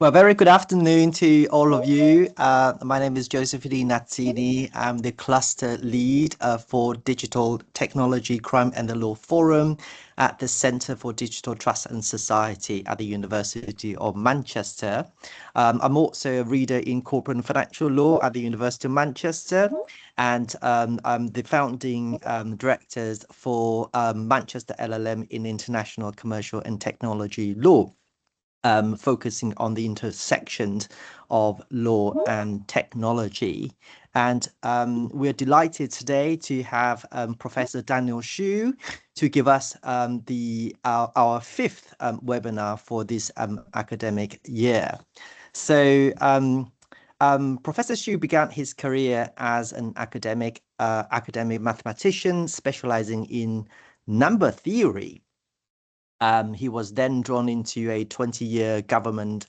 Well, very good afternoon to all of you. My name is Josephine Nazzini. I'm the cluster lead for Digital Technology, Crime and the Law Forum at the Centre for Digital Trust and Society at the University of Manchester. I'm also a reader in corporate and financial law at the University of Manchester, and I'm the founding directors for Manchester LLM in International Commercial and Technology Law. Focusing on the intersections of law and technology. And we're delighted today to have Professor Daniel Shiu to give us our fifth webinar for this academic year. So Professor Shiu began his career as an academic mathematician specializing in number theory. He was then drawn into a 20-year government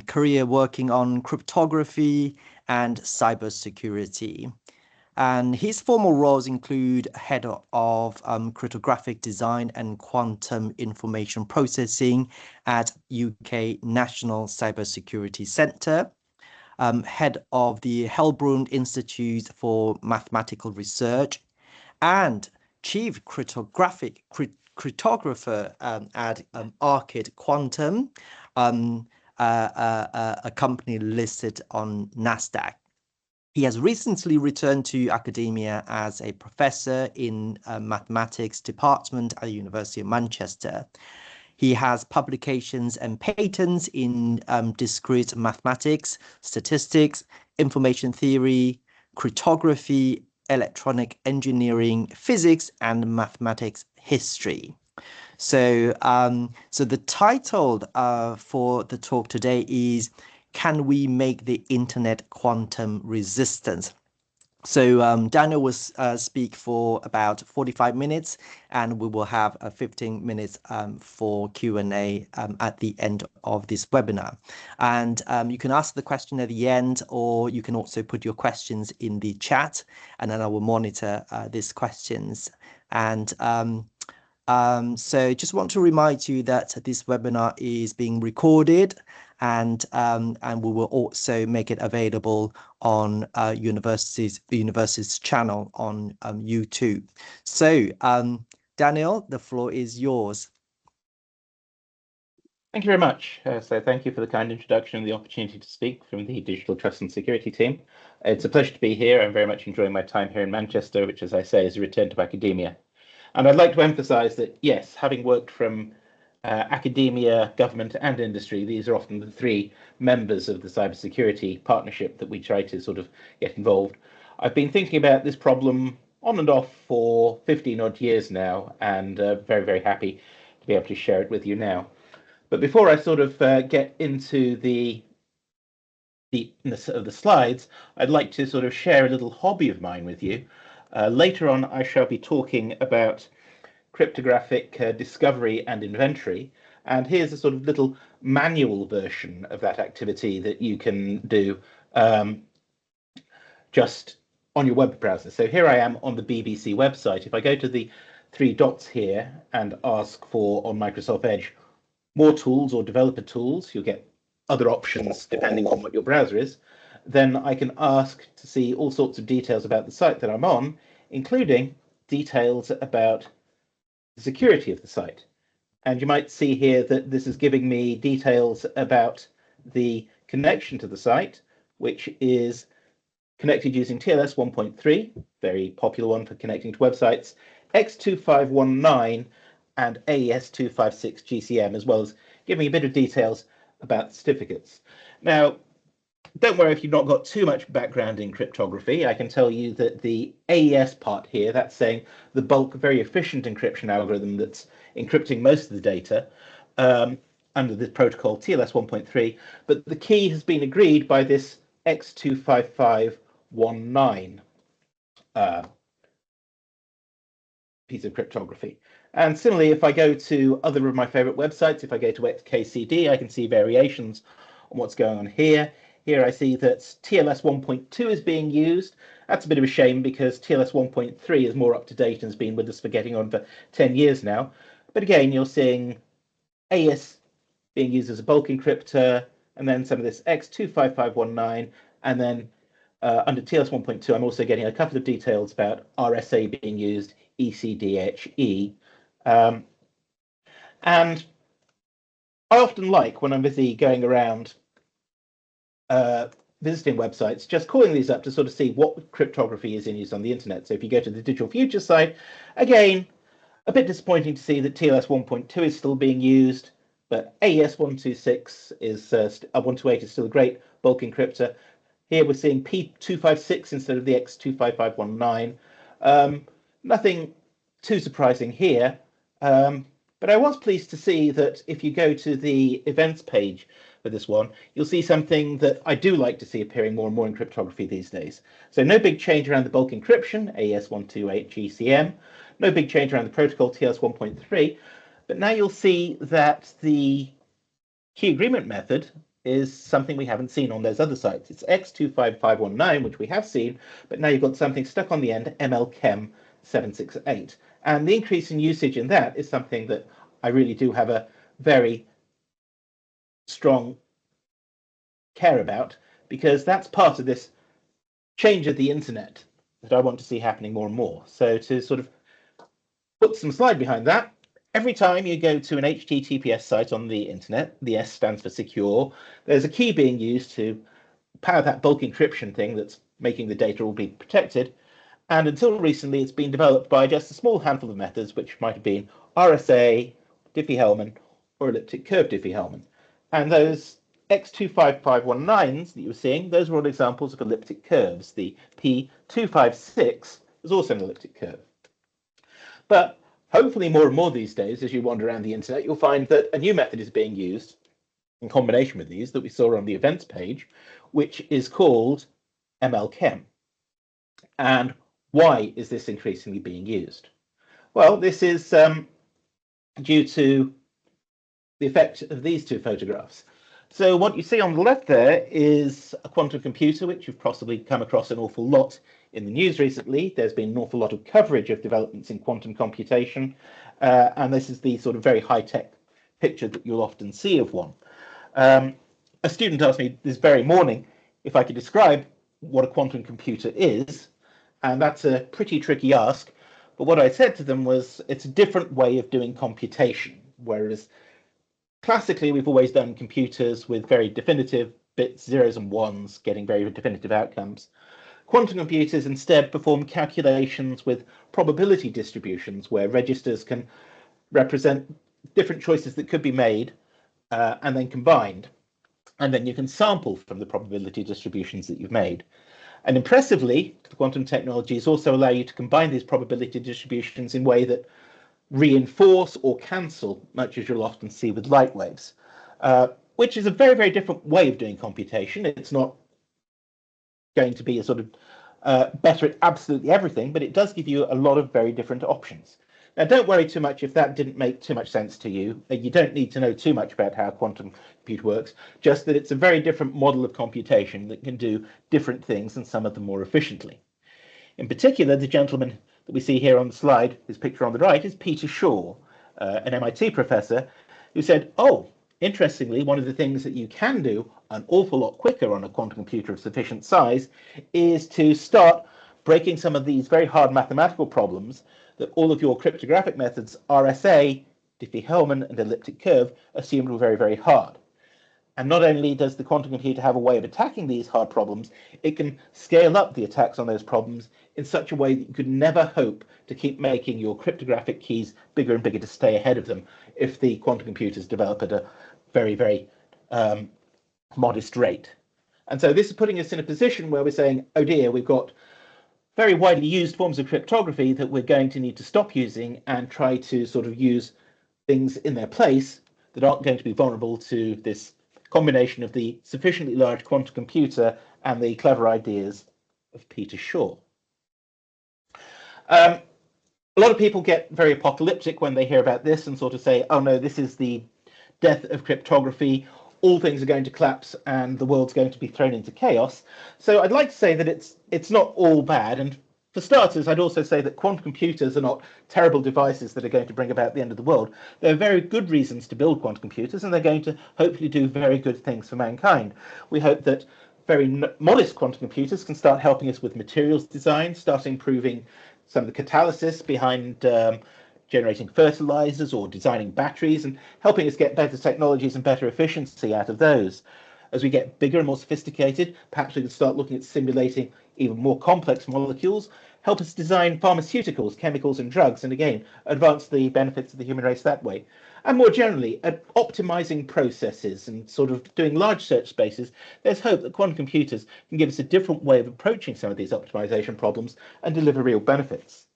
career working on cryptography and cybersecurity. And his formal roles include head of cryptographic design and quantum information processing at UK National Cybersecurity Centre, head of the Helbrun Institute for Mathematical Research, and chief cryptographer at Arcade Quantum, a company listed on NASDAQ. He has recently returned to academia as a professor in mathematics department at the University of Manchester. He has publications and patents in discrete mathematics, statistics, information theory, cryptography, electronic engineering, physics, and mathematics history. So, so the title for the talk today is, "Can we make the internet quantum resistant?" So Daniel will speak for about 45 minutes, and we will have 15 minutes for Q&A at the end of this webinar. And you can ask the question at the end, or you can also put your questions in the chat, and then I will monitor these questions. And so just want to remind you that this webinar is being recorded, and we will also make it available on the university's channel on YouTube. So Daniel, the floor is yours. Thank you very much. So thank you for the kind introduction and the opportunity to speak from the Digital Trust and Security team. It's a pleasure to be here. I'm very much enjoying my time here in Manchester, which, as I say, is a return to academia. And I'd like to emphasize that, yes, having worked from academia, government and industry, these are often the three members of the cybersecurity partnership that we try to sort of get involved. I've been thinking about this problem on and off for 15 odd years now, and very, very happy to be able to share it with you now. But before I sort of get into the slides, I'd like to sort of share a little hobby of mine with you. Later on, I shall be talking about cryptographic discovery and inventory. And here's a sort of little manual version of that activity that you can do just on your web browser. So here I am on the BBC website. If I go to the three dots here and ask for, on Microsoft Edge, more tools or developer tools, you'll get other options depending on what your browser is. Then I can ask to see all sorts of details about the site that I'm on, including details about the security of the site. And you might see here that this is giving me details about the connection to the site, which is connected using TLS 1.3, very popular one for connecting to websites, X2519 and AES 256 GCM, as well as giving a bit of details about the certificates. Now, don't worry if you've not got too much background in cryptography. I can tell you that the AES part here, that's saying the bulk, very efficient encryption algorithm that's encrypting most of the data under the protocol TLS 1.3, but the key has been agreed by this X25519 piece of cryptography. And similarly, if I go to other of my favorite websites, if I go to XKCD, I can see variations on what's going on here. Here I see that TLS 1.2 is being used. That's a bit of a shame because TLS 1.3 is more up to date and has been with us for getting on for 10 years now. But again, you're seeing AES being used as a bulk encryptor, and then some of this X25519, and then under TLS 1.2, I'm also getting a couple of details about RSA being used, ECDHE. And I often like, when I'm busy going around visiting websites, just calling these up to sort of see what cryptography is in use on the internet. So if you go to the Digital Futures site, again, a bit disappointing to see that TLS 1.2 is still being used, but AES 128 is still a great bulk encryptor. Here we're seeing P256 instead of the X25519. Nothing too surprising here, but I was pleased to see that if you go to the events page for this one, you'll see something that I do like to see appearing more and more in cryptography these days. So no big change around the bulk encryption, AES 128 GCM, no big change around the protocol TLS 1.3, but now you'll see that the key agreement method is something we haven't seen on those other sites. It's X25519, which we have seen, but now you've got something stuck on the end, MLChem 768. And the increase in usage in that is something that I really do have a very strong care about, because that's part of this change of the internet that I want to see happening more and more. So to sort of put some slide behind that, every time you go to an HTTPS site on the internet, the S stands for secure, there's a key being used to power that bulk encryption thing that's making the data all be protected. And until recently, it's been developed by just a small handful of methods, which might have been RSA, Diffie-Hellman, or elliptic curve Diffie-Hellman. And those X25519s that you were seeing, those were all examples of elliptic curves. The P256 is also an elliptic curve. But hopefully more and more these days, as you wander around the internet, you'll find that a new method is being used in combination with these that we saw on the events page, which is called MLChem. And why is this increasingly being used? Well, this is due to the effect of these two photographs. So what you see on the left there is a quantum computer, which you've possibly come across an awful lot in the news recently. There's been an awful lot of coverage of developments in quantum computation, and this is the sort of very high-tech picture that you'll often see of one. A student asked me this very morning if I could describe what a quantum computer is, and that's a pretty tricky ask. But what I said to them was it's a different way of doing computation, whereas classically we've always done computers with very definitive bits, zeros and ones, getting very definitive outcomes. Quantum computers instead perform calculations with probability distributions, where registers can represent different choices that could be made and then combined. And then you can sample from the probability distributions that you've made. And impressively, the quantum technologies also allow you to combine these probability distributions in a way that reinforce or cancel, much as you'll often see with light waves, which is a very, very different way of doing computation. It's not going to be a sort of better at absolutely everything, but it does give you a lot of very different options. Now, don't worry too much if that didn't make too much sense to you. You don't need to know too much about how a quantum computer works, just that it's a very different model of computation that can do different things, and some of them more efficiently. In particular, the gentleman that we see here on the slide, his picture on the right, is Peter Shaw, an MIT professor, who said, oh, interestingly, one of the things that you can do an awful lot quicker on a quantum computer of sufficient size is to start breaking some of these very hard mathematical problems that all of your cryptographic methods, RSA, Diffie-Hellman, and elliptic curve, assumed were very, very hard. And not only does the quantum computer have a way of attacking these hard problems, it can scale up the attacks on those problems in such a way that you could never hope to keep making your cryptographic keys bigger and bigger to stay ahead of them if the quantum computers develop at a very, very modest rate. And so this is putting us in a position where we're saying, oh dear, we've got very widely used forms of cryptography that we're going to need to stop using and try to sort of use things in their place that aren't going to be vulnerable to this combination of the sufficiently large quantum computer and the clever ideas of Peter Shaw. A lot of people get very apocalyptic when they hear about this and sort of say, oh no, this is the death of cryptography, all things are going to collapse and the world's going to be thrown into chaos. So I'd like to say that it's not all bad, and for starters, I'd also say that quantum computers are not terrible devices that are going to bring about the end of the world. There are very good reasons to build quantum computers, and they're going to hopefully do very good things for mankind. We hope that very modest quantum computers can start helping us with materials design, start improving some of the catalysis behind generating fertilizers or designing batteries, and helping us get better technologies and better efficiency out of those. As we get bigger and more sophisticated, perhaps we can start looking at simulating even more complex molecules, help us design pharmaceuticals, chemicals, and drugs, and again, advance the benefits of the human race that way. And more generally, at optimizing processes and sort of doing large search spaces, there's hope that quantum computers can give us a different way of approaching some of these optimization problems and deliver real benefits.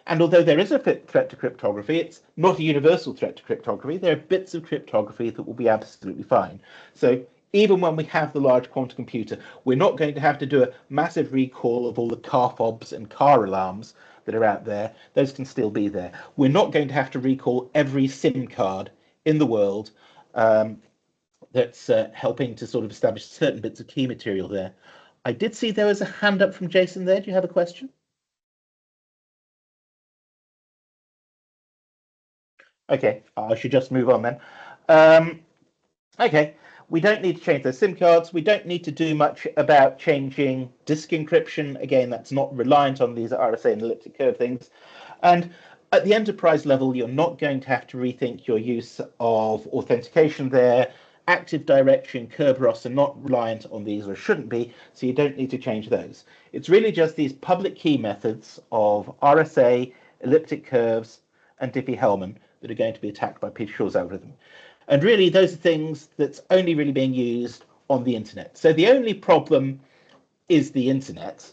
And although there is a threat to cryptography, it's not a universal threat to cryptography. There are bits of cryptography that will be absolutely fine. So even when we have the large quantum computer, we're not going to have to do a massive recall of all the car fobs and car alarms that are out there. Those can still be there. We're not going to have to recall every SIM card in the world that's helping to sort of establish certain bits of key material there. I did see there was a hand up from Jason there. Do you have a question? Okay, I should just move on then. Okay, we don't need to change those SIM cards. We don't need to do much about changing disk encryption. Again, that's not reliant on these RSA and elliptic curve things. And at the enterprise level, you're not going to have to rethink your use of authentication there. Active Directory and Kerberos are not reliant on these, or shouldn't be, so you don't need to change those. It's really just these public key methods of RSA, elliptic curves, and Diffie-Hellman that are going to be attacked by Peter Shor's algorithm. And really, those are things that's only really being used on the internet. So the only problem is the internet.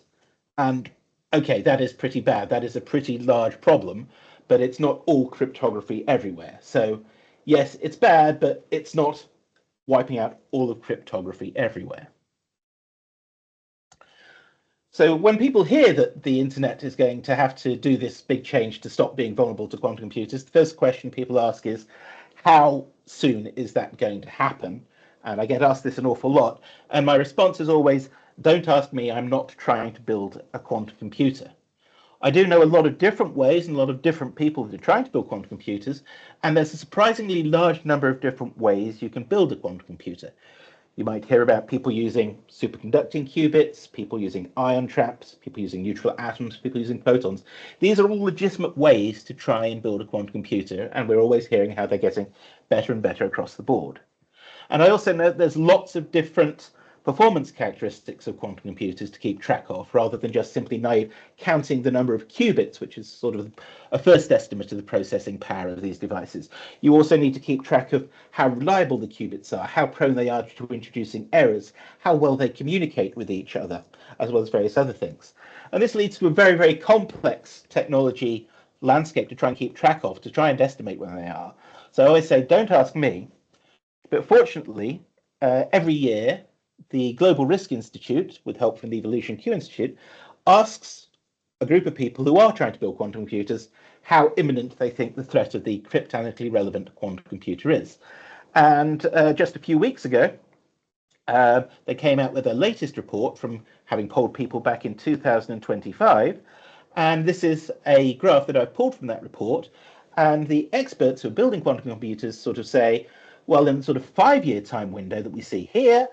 And okay, that is pretty bad. That is a pretty large problem, but it's not all cryptography everywhere. So yes, it's bad, but it's not wiping out all of cryptography everywhere. So when people hear that the internet is going to have to do this big change to stop being vulnerable to quantum computers, the first question people ask is, how soon is that going to happen? And I get asked this an awful lot. And my response is always, don't ask me, I'm not trying to build a quantum computer. I do know a lot of different ways and a lot of different people that are trying to build quantum computers, and there's a surprisingly large number of different ways you can build a quantum computer. You might hear about people using superconducting qubits, people using ion traps, people using neutral atoms, people using photons. These are all legitimate ways to try and build a quantum computer, and we're always hearing how they're getting better and better across the board. And I also know there's lots of different performance characteristics of quantum computers to keep track of, rather than just simply counting the number of qubits, which is sort of a first estimate of the processing power of these devices. You also need to keep track of how reliable the qubits are, how prone they are to introducing errors, how well they communicate with each other, as well as various other things. And this leads to a very, very complex technology landscape to try and keep track of, to try and estimate where they are. So I always say, don't ask me. But fortunately, every year, the Global Risk Institute, with help from the Evolution Q Institute, asks a group of people who are trying to build quantum computers how imminent they think the threat of the cryptanalytically relevant quantum computer is. And just a few weeks ago, they came out with their latest report from having polled people back in 2025. And this is a graph that I pulled from that report. And the experts who are building quantum computers sort of say, well, in the sort of 5-year time window that we see here,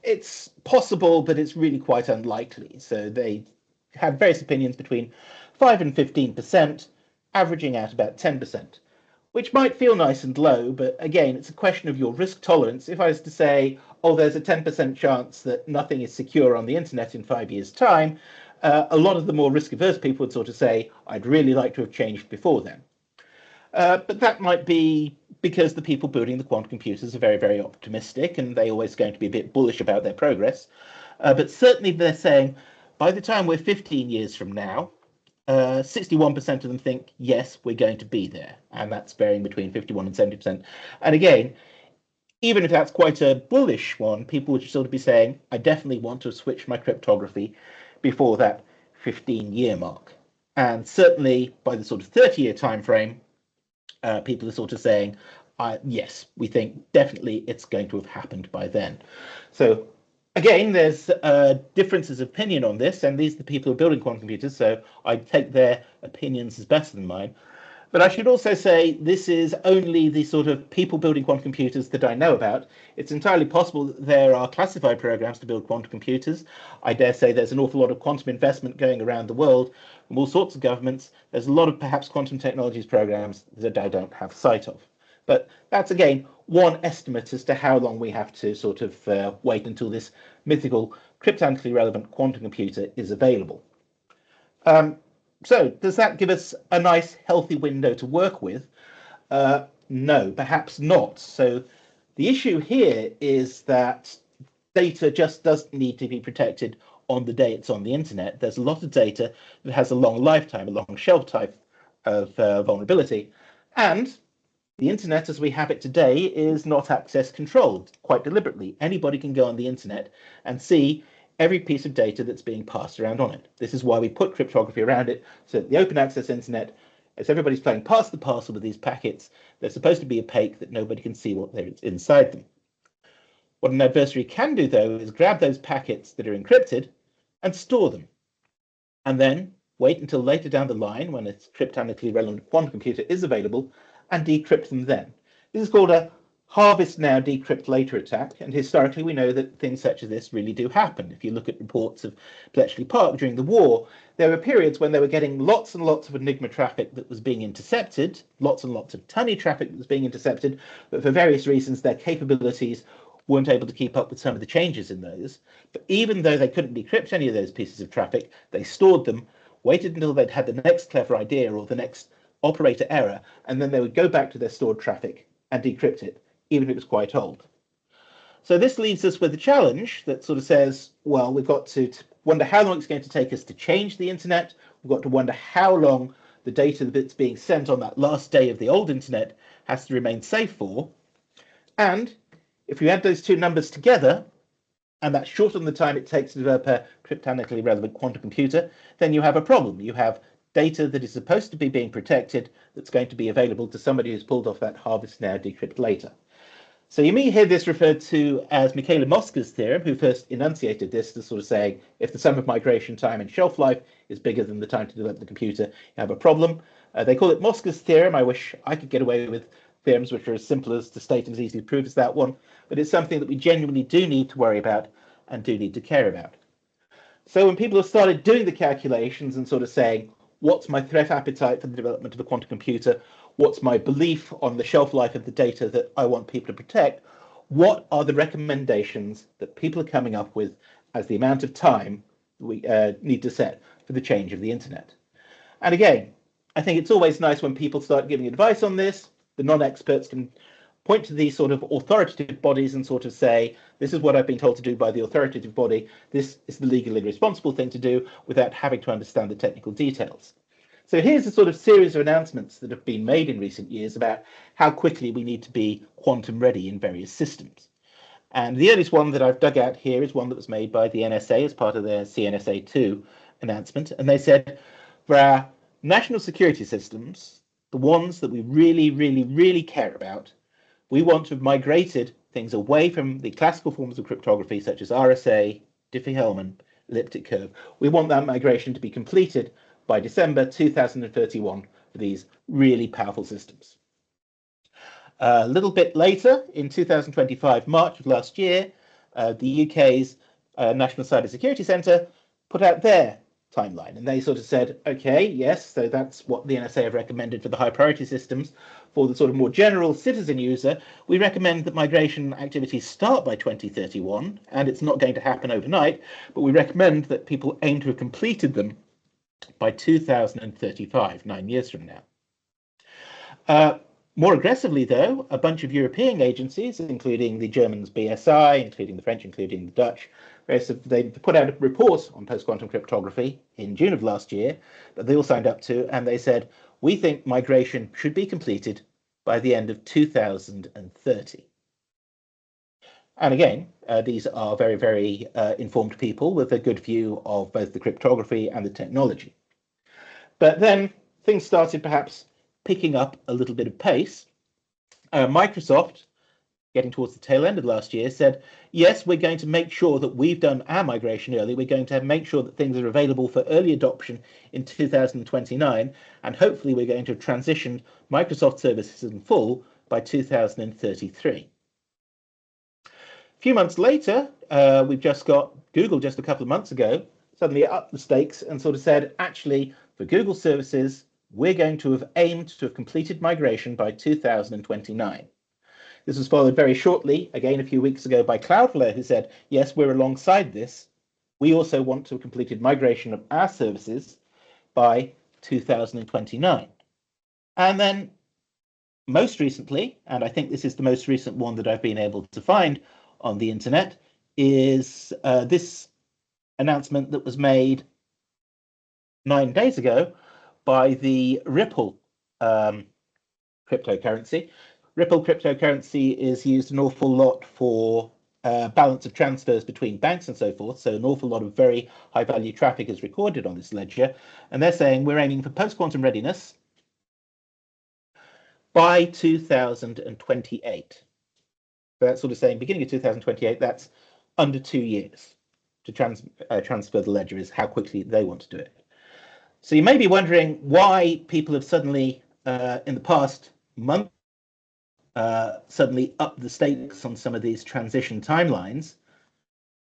it's possible, but it's really quite unlikely. So they have various opinions between 5 and 15%, averaging out about 10%, which might feel nice and low, but again, it's a question of your risk tolerance. If I was to say, oh, there's a 10% chance that nothing is secure on the internet in 5 years' time, a lot of the more risk-averse people would sort of say, I'd really like to have changed before then. But that might be because the people building the quantum computers are very, very optimistic, and they're always going to be a bit bullish about their progress. But certainly they're saying, by the time we're 15 years from now, 61% of them think, yes, we're going to be there. And that's varying between 51 and 70%. And again, even if that's quite a bullish one, people would sort of be saying, I definitely want to switch my cryptography before that 15-year mark. And certainly by the sort of 30-year time frame, people are sort of saying, yes, we think definitely it's going to have happened by then. So Again, there's differences of opinion on this, and these are the people who are building quantum computers, so I take their opinions as better than mine. But I should also say this is only the sort of people building quantum computers that I know about. It's entirely possible that there are classified programs to build quantum computers. I dare say there's an awful lot of quantum investment going around the world from all sorts of governments. There's a lot of perhaps quantum technologies programs that I don't have sight of. But that's, again, one estimate as to how long we have to sort of wait until this mythical, cryptographically relevant quantum computer is available. So does that give us a nice, healthy window to work with? No, perhaps not. So the issue here is that data just doesn't need to be protected on the day it's on the internet. There's a lot of data that has a long lifetime, a long shelf life of vulnerability. And the internet as we have it today is not access controlled, quite deliberately. Anybody can go on the internet and see every piece of data that's being passed around on it. This is why we put cryptography around it, so that the open access internet, as everybody's playing pass the parcel with these packets, they're supposed to be opaque, that nobody can see what is inside them. What an adversary can do, though, is grab those packets that are encrypted and store them, and then wait until later down the line when a cryptographically relevant quantum computer is available and decrypt them then. This is called a harvest now, decrypt later attack, and historically we know that things such as this really do happen. If you look at reports of Bletchley Park during the war, there were periods when they were getting lots and lots of Enigma traffic that was being intercepted, lots and lots of tunny traffic that was being intercepted, but for various reasons their capabilities weren't able to keep up with some of the changes in those. But even though they couldn't decrypt any of those pieces of traffic, they stored them, waited until they'd had the next clever idea or the next operator error, and then they would go back to their stored traffic and decrypt it, even if it was quite old. So this leaves us with a challenge that sort of says, well, we've got to wonder how long it's going to take us to change the internet. We've got to wonder how long the data that's being sent on that last day of the old internet has to remain safe for. And if you add those two numbers together, and that's shorten the time it takes to develop a cryptographically relevant quantum computer, then you have a problem. You have data that is supposed to be being protected that's going to be available to somebody who's pulled off that harvest now, decrypt later. So you may hear this referred to as Michaela Mosca's theorem, who first enunciated this to sort of say, if the sum of migration time and shelf life is bigger than the time to develop the computer, you have a problem. They call it Mosca's theorem. I wish I could get away with theorems which are as simple as to state and as easy to prove as that one, but it's something that we genuinely do need to worry about and do need to care about. So when people have started doing the calculations and sort of saying, what's my threat appetite for the development of a quantum computer? What's my belief on the shelf life of the data that I want people to protect? What are the recommendations that people are coming up with as the amount of time we need to set for the change of the internet? And again, I think it's always nice when people start giving advice on this. The non-experts can point to these sort of authoritative bodies and sort of say, this is what I've been told to do by the authoritative body. This is the legally responsible thing to do without having to understand the technical details. So here's a sort of series of announcements that have been made in recent years about how quickly we need to be quantum ready in various systems. And the earliest one that I've dug out here is one that was made by the NSA as part of their CNSA2 announcement. And they said, for our national security systems, the ones that we really, really, really care about, we want to have migrated things away from the classical forms of cryptography, such as RSA, Diffie-Hellman, elliptic curve. We want that migration to be completed by December 2031 for these really powerful systems. A little bit later, in 2025, March of last year, the UK's National Cybersecurity Centre put out their timeline, and they sort of said, okay, yes, so that's what the NSA have recommended for the high priority systems. For the sort of more general citizen user, we recommend that migration activities start by 2031, and it's not going to happen overnight, but we recommend that people aim to have completed them by 2035, 9 years from now. More aggressively, though, a bunch of European agencies, including the Germans' BSI, including the French, including the Dutch, they put out a report on post-quantum cryptography in June of last year that they all signed up to, and they said, we think migration should be completed by the end of 2030. And again, these are very, very informed people with a good view of both the cryptography and the technology. But then things started perhaps picking up a little bit of pace. Microsoft getting towards the tail end of last year, said, yes, we're going to make sure that we've done our migration early. We're going to make sure that things are available for early adoption in 2029, and hopefully we're going to transition Microsoft services in full by 2033. A few months later, we've just got Google just a couple of months ago, suddenly upped the stakes and sort of said, actually, for Google services, we're going to have aimed to have completed migration by 2029. This was followed very shortly, again a few weeks ago, by Cloudflare, who said, yes, we're alongside this. We also want to have completed migration of our services by 2029. And then most recently, and I think this is the most recent one that I've been able to find on the internet, is this announcement that was made 9 days ago by the Ripple cryptocurrency. Ripple cryptocurrency is used an awful lot for balance of transfers between banks and so forth. So an awful lot of very high value traffic is recorded on this ledger. And they're saying we're aiming for post-quantum readiness by 2028. So that's sort of saying beginning of 2028, that's under 2 years to transfer the ledger is how quickly they want to do it. So you may be wondering why people have suddenly, in the past month, suddenly upped the stakes on some of these transition timelines.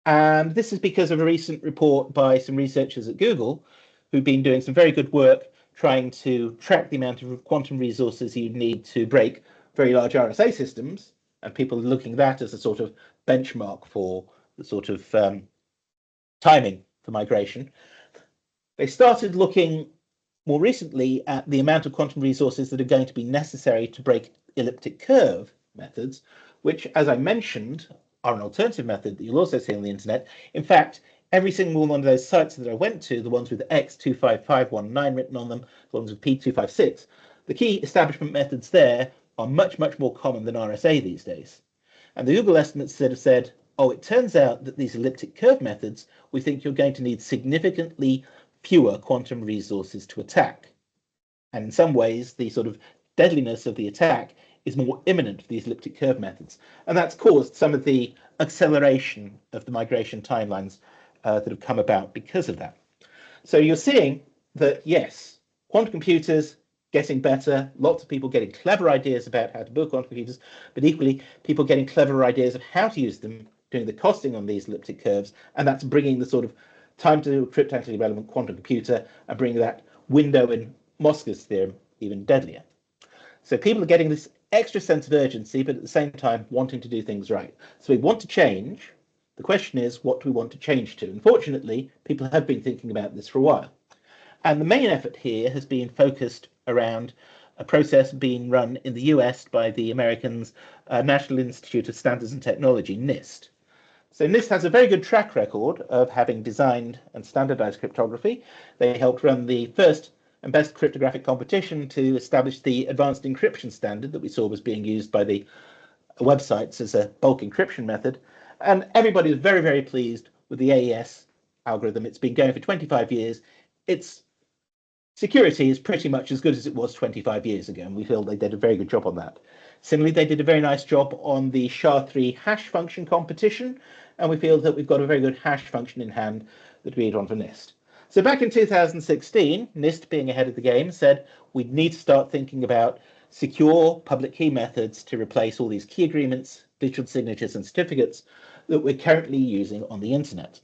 And this is because of a recent report by some researchers at Google who've been doing some very good work trying to track the amount of quantum resources you need to break very large RSA systems. And people are looking at that as a sort of benchmark for the sort of timing for migration. They started looking more recently at the amount of quantum resources that are going to be necessary to break elliptic curve methods, which, as I mentioned, are an alternative method that you'll also see on the internet. In fact, every single one of those sites that I went to, the ones with X25519 written on them, the ones with P256, the key establishment methods there are much, much more common than RSA these days. And the Google estimates have said, oh, it turns out that these elliptic curve methods, we think you're going to need significantly fewer quantum resources to attack. And in some ways, the sort of deadliness of the attack is more imminent for these elliptic curve methods. And that's caused some of the acceleration of the migration timelines that have come about because of that. So you're seeing that, yes, quantum computers getting better, lots of people getting clever ideas about how to build quantum computers, but equally people getting clever ideas of how to use them, doing the costing on these elliptic curves, and that's bringing the sort of time to cryptography relevant quantum computer and bringing that window in Moscow's theorem even deadlier. So people are getting this extra sense of urgency, but at the same time wanting to do things right. So we want to change. The question is, what do we want to change to? Unfortunately, people have been thinking about this for a while. And the main effort here has been focused around a process being run in the US by the Americans' National Institute of Standards and Technology, NIST. So NIST has a very good track record of having designed and standardized cryptography. They helped run the first and best cryptographic competition to establish the advanced encryption standard that we saw was being used by the websites as a bulk encryption method. And everybody was very, very pleased with the AES algorithm. It's been going for 25 years. Its security is pretty much as good as it was 25 years ago, and we feel they did a very good job on that. Similarly, they did a very nice job on the SHA-3 hash function competition, and we feel that we've got a very good hash function in hand that we need on for NIST. So back in 2016, NIST, being ahead of the game, said we need to start thinking about secure public key methods to replace all these key agreements, digital signatures, and certificates that we're currently using on the internet.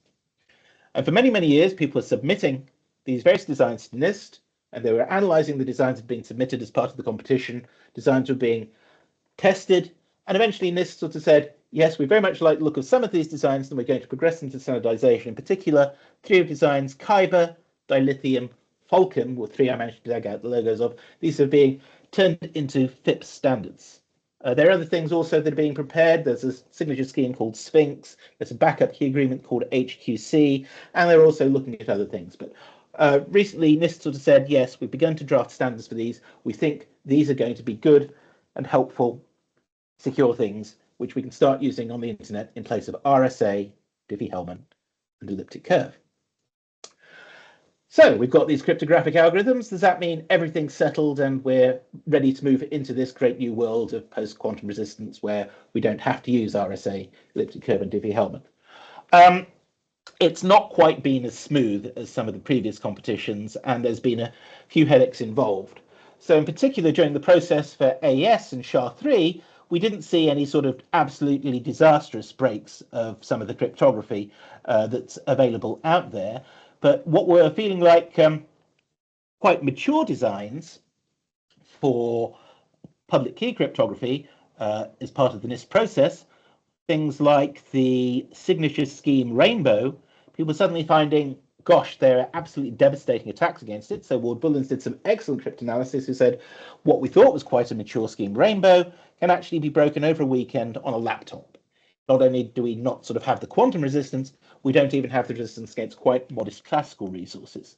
And for many, many years, people are submitting these various designs to NIST, and they were analyzing the designs that had been submitted as part of the competition. Designs were being tested, and eventually NIST sort of said, yes, we very much like the look of some of these designs, and we're going to progress into standardization. In particular, 3 designs, Kyber, Dilithium, Falcon, were 3 I managed to dig out the logos of. These are being turned into FIPS standards. There are other things also that are being prepared. There's a signature scheme called Sphinx. There's a backup key agreement called HQC, and they're also looking at other things. But recently, NIST sort of said, yes, we've begun to draft standards for these. We think these are going to be good and helpful, secure things, which we can start using on the internet in place of RSA, Diffie-Hellman, and elliptic curve. So we've got these cryptographic algorithms. Does that mean everything's settled and we're ready to move into this great new world of post-quantum resistance where we don't have to use RSA, elliptic curve, and Diffie-Hellman? It's not quite been as smooth as some of the previous competitions, and there's been a few headaches involved. So in particular, during the process for AES and SHA-3, we didn't see any sort of absolutely disastrous breaks of some of the cryptography that's available out there. But what we're feeling like quite mature designs for public key cryptography as part of the NIST process, things like the signature scheme Rainbow, people suddenly finding, gosh, there are absolutely devastating attacks against it. So Ward Bullins did some excellent cryptanalysis who said what we thought was quite a mature scheme Rainbow can actually be broken over a weekend on a laptop. Not only do we not sort of have the quantum resistance, we don't even have the resistance against quite modest classical resources.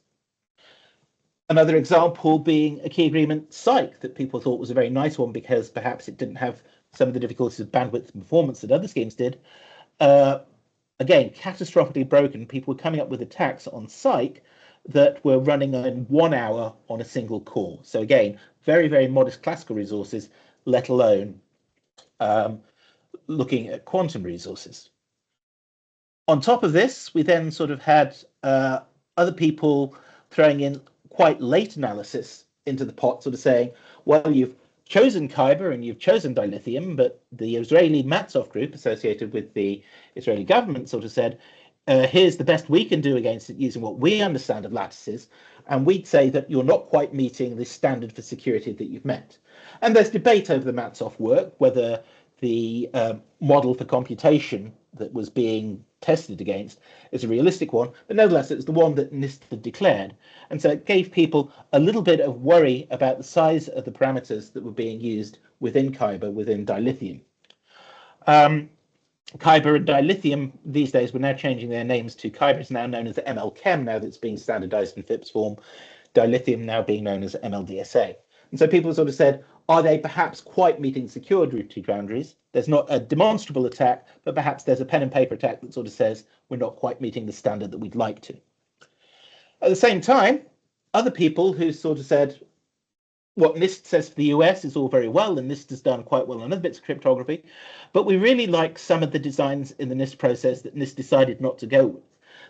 Another example being a key agreement Psych that people thought was a very nice one because perhaps it didn't have some of the difficulties of bandwidth and performance that other schemes did. Again, catastrophically broken. People were coming up with attacks on Psych that were running in 1 hour on a single core. So again, very, very modest classical resources, let alone looking at quantum resources. On top of this, we then sort of had other people throwing in quite late analysis into the pot, sort of saying, well, you've chosen Kyber and you've chosen dilithium, but the Israeli Matzov group associated with the Israeli government sort of said, here's the best we can do against it using what we understand of lattices. And we'd say that you're not quite meeting the standard for security that you've met. And there's debate over the Matzov work, whether the model for computation that was being tested against is a realistic one, but nevertheless it was the one that NIST had declared. And so it gave people a little bit of worry about the size of the parameters that were being used within Kyber, within dilithium. Kyber and dilithium these days, we're now changing their names to Kyber is now known as MLChem now that's being standardized in FIPS form, dilithium now being known as MLDSA. And so people sort of said, are they perhaps quite meeting security boundaries? There's not a demonstrable attack, but perhaps there's a pen and paper attack that sort of says we're not quite meeting the standard that we'd like to. At the same time, other people who sort of said, what NIST says for the US is all very well, and NIST has done quite well on other bits of cryptography, but we really like some of the designs in the NIST process that NIST decided not to go with.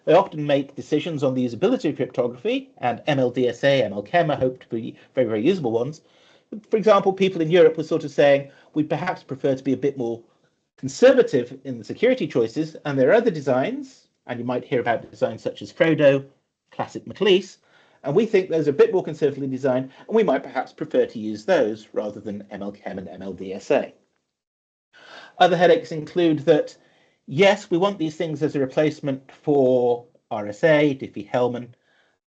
They often make decisions on the usability of cryptography, and MLDSA, MLChem are hoped to be very, very usable ones. For example, people in Europe were sort of saying, we'd perhaps prefer to be a bit more conservative in the security choices, and there are other designs, and you might hear about designs such as Frodo, Classic McLeese, and we think those are a bit more conservatively designed, and we might perhaps prefer to use those rather than MLChem and MLDSA. Other headaches include that, yes, we want these things as a replacement for RSA, Diffie-Hellman,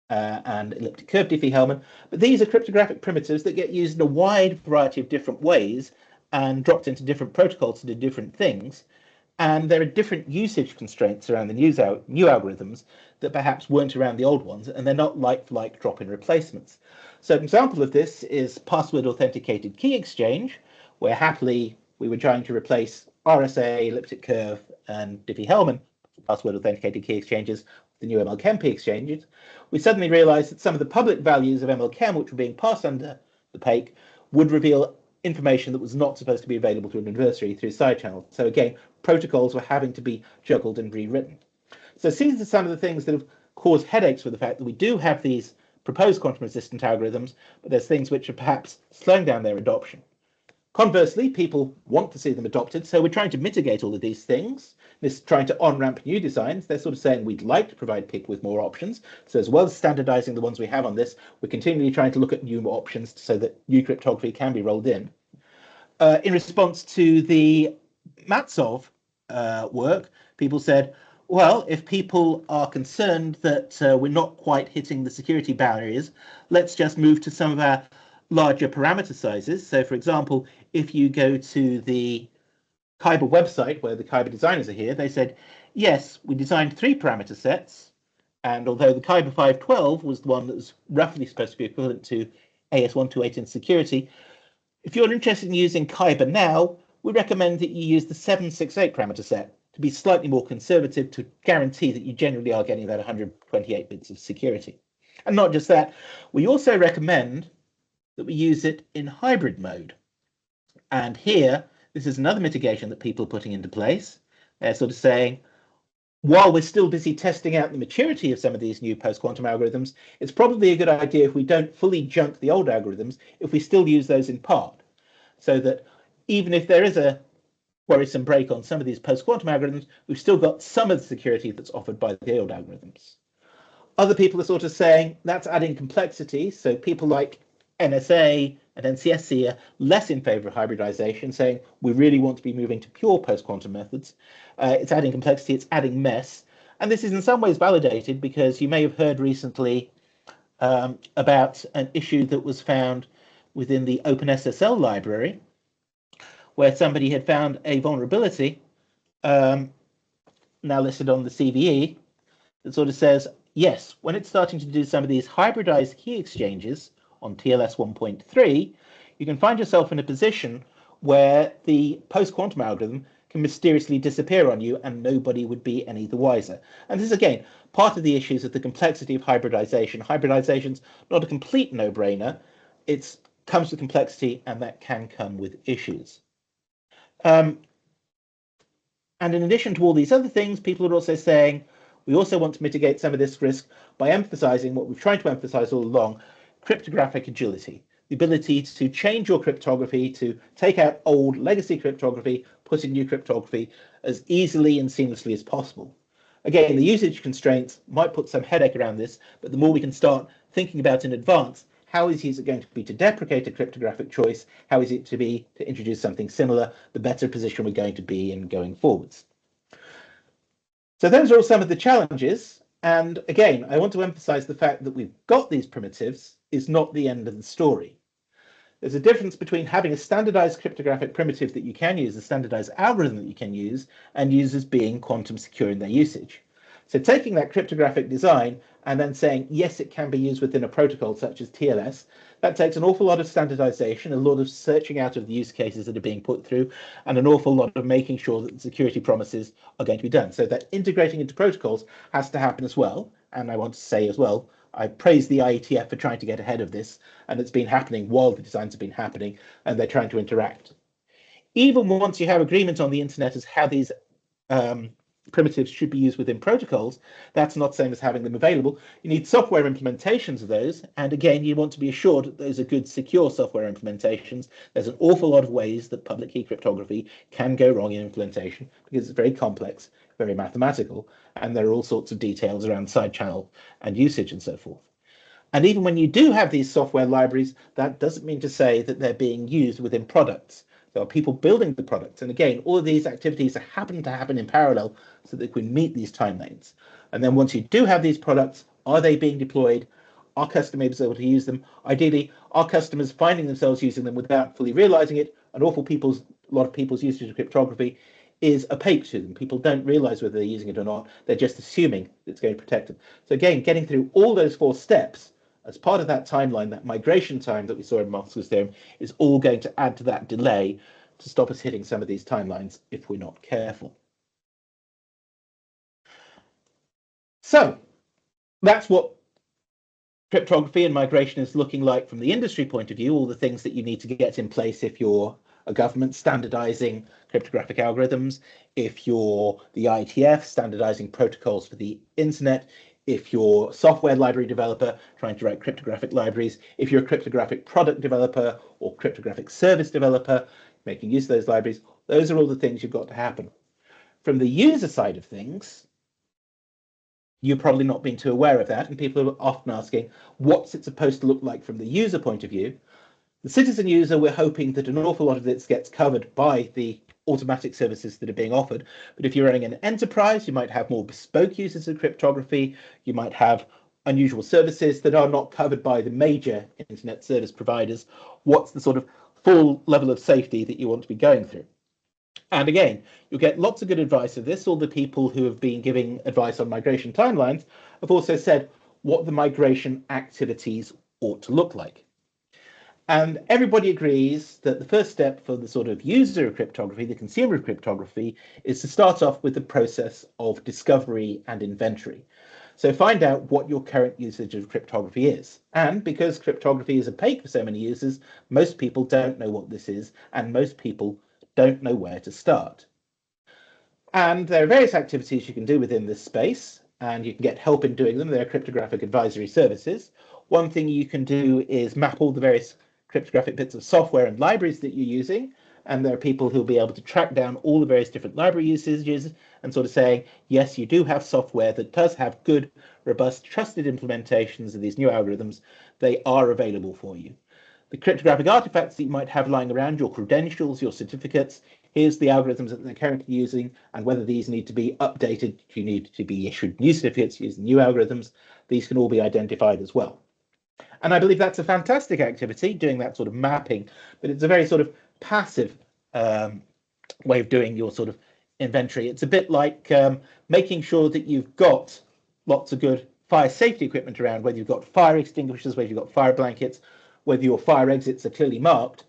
and elliptic curve Diffie-Hellman, but these are cryptographic primitives that get used in a wide variety of different ways and dropped into different protocols to do different things. And there are different usage constraints around the new algorithms that perhaps weren't around the old ones, and they're not like-for-like drop-in replacements. So an example of this is password authenticated key exchange, where happily we were trying to replace RSA, elliptic curve, and Diffie-Hellman password authenticated key exchanges with the new MLChem exchanges. We suddenly realized that some of the public values of MLChem, which were being passed under the PAKE, would reveal information that was not supposed to be available to an adversary through side channels. So again, protocols were having to be juggled and rewritten. So these are some of the things that have caused headaches with the fact that we do have these proposed quantum resistant algorithms, but there's things which are perhaps slowing down their adoption. Conversely, people want to see them adopted, so we're trying to mitigate all of these things. This trying to on-ramp new designs. They're sort of saying we'd like to provide people with more options. So as well as standardizing the ones we have on this, we're continually trying to look at new options so that new cryptography can be rolled in. In response to the Matzov work, people said, well, if people are concerned that we're not quite hitting the security barriers, let's just move to some of our larger parameter sizes. So for example, if you go to the Kyber website where the Kyber designers are here, they said, yes, we designed 3 parameter sets. And although the Kyber 512 was the one that was roughly supposed to be equivalent to AS128 in security, if you're interested in using Kyber now, we recommend that you use the 768 parameter set to be slightly more conservative to guarantee that you generally are getting that 128 bits of security. And not just that, we also recommend that we use it in hybrid mode. And here, this is another mitigation that people are putting into place. They're sort of saying, while we're still busy testing out the maturity of some of these new post-quantum algorithms, it's probably a good idea if we don't fully junk the old algorithms, if we still use those in part, so that even if there is a worrisome break on some of these post-quantum algorithms, we've still got some of the security that's offered by the old algorithms. Other people are sort of saying that's adding complexity, so people like NSA and NCSC are less in favor of hybridization, saying we really want to be moving to pure post-quantum methods. It's adding complexity, it's adding mess. And this is in some ways validated because you may have heard recently about an issue that was found within the OpenSSL library, where somebody had found a vulnerability, now listed on the CVE, that sort of says, yes, when it's starting to do some of these hybridized key exchanges on TLS 1.3, you can find yourself in a position where the post-quantum algorithm can mysteriously disappear on you and nobody would be any the wiser. And this is, again, part of the issues of the complexity of hybridization. Hybridization's not a complete no-brainer. It comes with complexity, and that can come with issues. And in addition to all these other things, people are also saying, we also want to mitigate some of this risk by emphasizing what we've tried to emphasize all along, cryptographic agility, the ability to change your cryptography, to take out old legacy cryptography, put in new cryptography as easily and seamlessly as possible. Again, the usage constraints might put some headache around this, but the more we can start thinking about in advance, how easy is it going to be to deprecate a cryptographic choice? How easy it to be to introduce something similar? The better position we're going to be in going forwards. So those are all some of the challenges. And again, I want to emphasize the fact that we've got these primitives is not the end of the story. There's a difference between having a standardized cryptographic primitive that you can use, a standardized algorithm that you can use, and users being quantum secure in their usage. So taking that cryptographic design and then saying, yes, it can be used within a protocol such as TLS, that takes an awful lot of standardization, a lot of searching out of the use cases that are being put through, and an awful lot of making sure that the security promises are going to be done. So that integrating into protocols has to happen as well. And I want to say as well, I praise the IETF for trying to get ahead of this, and it's been happening while the designs have been happening, and they're trying to interact. Even once you have agreement on the internet as how these primitives should be used within protocols, that's not the same as having them available. You need software implementations of those, and again, you want to be assured that those are good, secure software implementations. There's an awful lot of ways that public key cryptography can go wrong in implementation because it's very complex, very mathematical, and there are all sorts of details around side channel and usage and so forth. And even when you do have these software libraries, that doesn't mean to say that they're being used within products. There are people building the products. And again, all of these activities happen to happen in parallel so that we can meet these timelines. And then once you do have these products, are they being deployed? Are customers able to use them? Ideally, are customers finding themselves using them without fully realizing it? And a lot of people's usage of cryptography is opaque to them. People don't realize whether they're using it or not. They're just assuming it's going to protect them. So again, getting through all those 4 steps as part of that timeline, that migration time that we saw in Maxwell's theorem, is all going to add to that delay to stop us hitting some of these timelines if we're not careful. So that's what cryptography and migration is looking like from the industry point of view, all the things that you need to get in place if you're a government standardizing cryptographic algorithms, if you're the IETF standardizing protocols for the internet, if you're a software library developer trying to write cryptographic libraries, if you're a cryptographic product developer or cryptographic service developer, making use of those libraries, those are all the things you've got to happen. From the user side of things, you've probably not been too aware of that, and people are often asking, what's it supposed to look like from the user point of view? The citizen user, we're hoping that an awful lot of this gets covered by the automatic services that are being offered. But if you're running an enterprise, you might have more bespoke uses of cryptography. You might have unusual services that are not covered by the major internet service providers. What's the sort of full level of safety that you want to be going through? And again, you'll get lots of good advice of this. All the people who have been giving advice on migration timelines have also said what the migration activities ought to look like. And everybody agrees that the first step for the sort of user of cryptography, the consumer of cryptography, is to start off with the process of discovery and inventory. So find out what your current usage of cryptography is. And because cryptography is opaque for so many users, most people don't know what this is, and most people don't know where to start. And there are various activities you can do within this space, and you can get help in doing them. There are cryptographic advisory services. One thing you can do is map all the various cryptographic bits of software and libraries that you're using, and there are people who'll be able to track down all the various different library usages and sort of saying, yes, you do have software that does have good, robust, trusted implementations of these new algorithms. They are available for you. The cryptographic artifacts that you might have lying around, your credentials, your certificates, here's the algorithms that they're currently using and whether these need to be updated. Do you need to be issued new certificates using new algorithms? These can all be identified as well. And I believe that's a fantastic activity, doing that sort of mapping, but it's a very sort of passive way of doing your sort of inventory. It's a bit like making sure that you've got lots of good fire safety equipment around, whether you've got fire extinguishers, whether you've got fire blankets, whether your fire exits are clearly marked.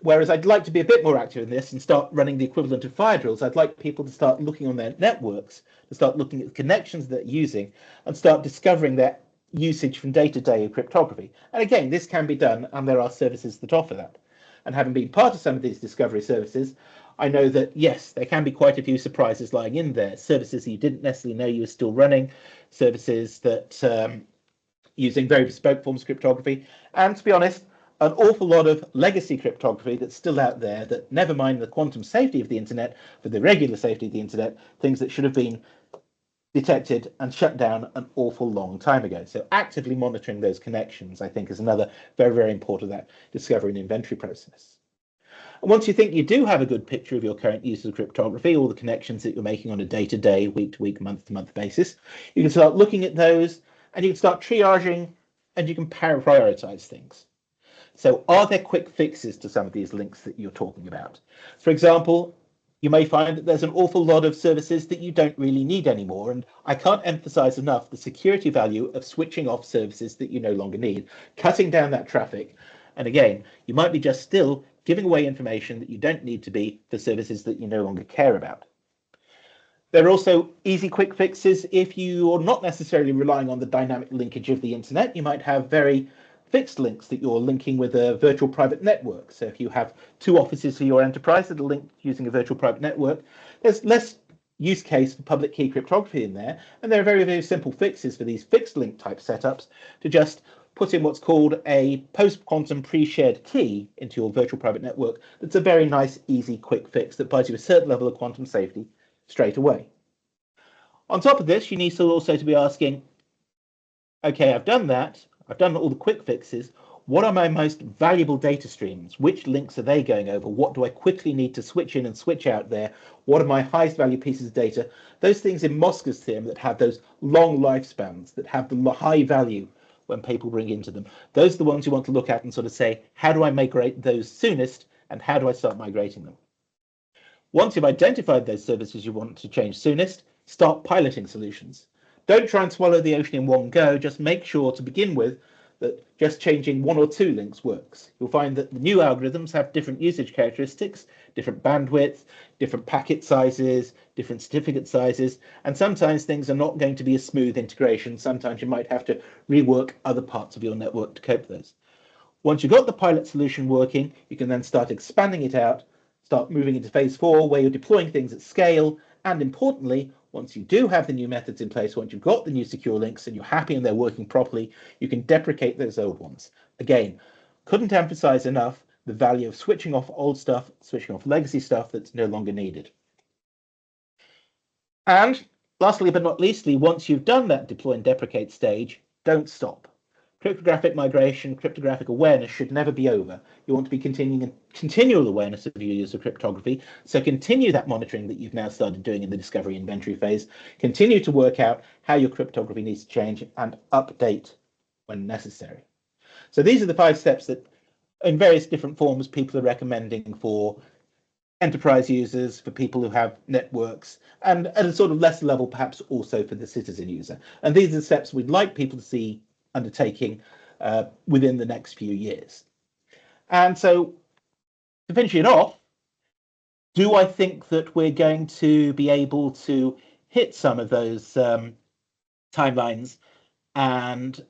Whereas I'd like to be a bit more active in this and start running the equivalent of fire drills. I'd like people to start looking on their networks, to start looking at the connections they're using and start discovering their usage from day to day of cryptography. And again, this can be done, and there are services that offer that. And having been part of some of these discovery services, I know that, yes, there can be quite a few surprises lying in there, services that you didn't necessarily know you were still running, services that using very bespoke forms of cryptography, and to be honest, an awful lot of legacy cryptography that's still out there that, never mind the quantum safety of the internet, for the regular safety of the internet, things that should have been detected and shut down an awful long time ago. So actively monitoring those connections, I think, is another very, very important that discovery and inventory process. And once you think you do have a good picture of your current use of cryptography, all the connections that you're making on a day-to-day, week-to-week, month-to-month basis, you can start looking at those and you can start triaging and you can prioritize things. So are there quick fixes to some of these links that you're talking about? For example, you may find that there's an awful lot of services that you don't really need anymore. And I can't emphasize enough the security value of switching off services that you no longer need, cutting down that traffic. And again, you might be just still giving away information that you don't need to be for services that you no longer care about. There are also easy quick fixes if you're not necessarily relying on the dynamic linkage of the internet. You might have very fixed links that you're linking with a virtual private network. So if you have two offices for your enterprise that are linked using a virtual private network, there's less use case for public key cryptography in there. And there are very, very simple fixes for these fixed link type setups to just put in what's called a post-quantum pre-shared key into your virtual private network. That's a very nice, easy, quick fix that buys you a certain level of quantum safety straight away. On top of this, you need to also to be asking, okay, I've done that. I've done all the quick fixes. What are my most valuable data streams? Which links are they going over? What do I quickly need to switch in and switch out there? What are my highest value pieces of data? Those things in Moscow's theorem that have those long lifespans, that have the high value when people bring into them. Those are the ones you want to look at and sort of say, how do I migrate those soonest and how do I start migrating them? Once you've identified those services you want to change soonest, start piloting solutions. Don't try and swallow the ocean in one go. Just make sure to begin with that just changing one or two links works. You'll find that the new algorithms have different usage characteristics, different bandwidth, different packet sizes, different certificate sizes, and sometimes things are not going to be a smooth integration. Sometimes you might have to rework other parts of your network to cope with those. Once you've got the pilot solution working, you can then start expanding it out, start moving into phase 4, where you're deploying things at scale, and importantly, once you do have the new methods in place, once you've got the new secure links and you're happy and they're working properly, you can deprecate those old ones. Again, couldn't emphasize enough the value of switching off old stuff, switching off legacy stuff that's no longer needed. And lastly but not leastly, once you've done that deploy and deprecate stage, don't stop. Cryptographic migration, cryptographic awareness should never be over. You want to be continuing continual awareness of your use of cryptography. So continue that monitoring that you've now started doing in the discovery inventory phase. Continue to work out how your cryptography needs to change and update when necessary. So these are the 5 steps that in various different forms people are recommending for enterprise users, for people who have networks, and at a sort of lesser level, perhaps also for the citizen user. And these are the steps we'd like people to see undertaking within the next few years. And so to finish it off, do I think that we're going to be able to hit some of those timelines and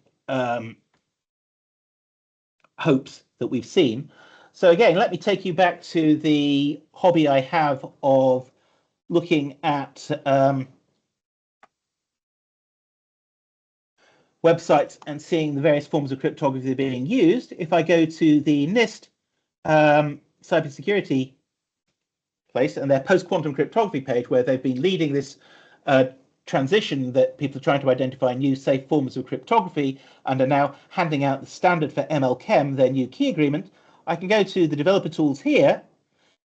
hopes that we've seen. So again, let me take you back to the hobby I have of looking at websites and seeing the various forms of cryptography being used. If I go to the NIST cybersecurity place and their post-quantum cryptography page, where they've been leading this transition that people are trying to identify new safe forms of cryptography and are now handing out the standard for ML-Chem, their new key agreement, I can go to the developer tools here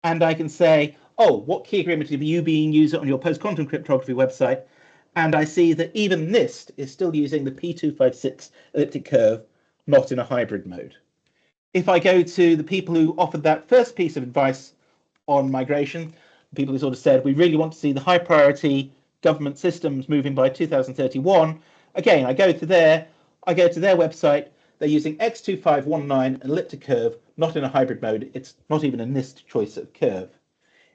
and I can say, oh, what key agreement are you being used on your post-quantum cryptography website? And I see that even NIST is still using the P256 elliptic curve, not in a hybrid mode. If I go to the people who offered that first piece of advice on migration, people who sort of said, we really want to see the high priority government systems moving by 2031. Again, I go to their website. They're using X2519 elliptic curve, not in a hybrid mode. It's not even a NIST choice of curve.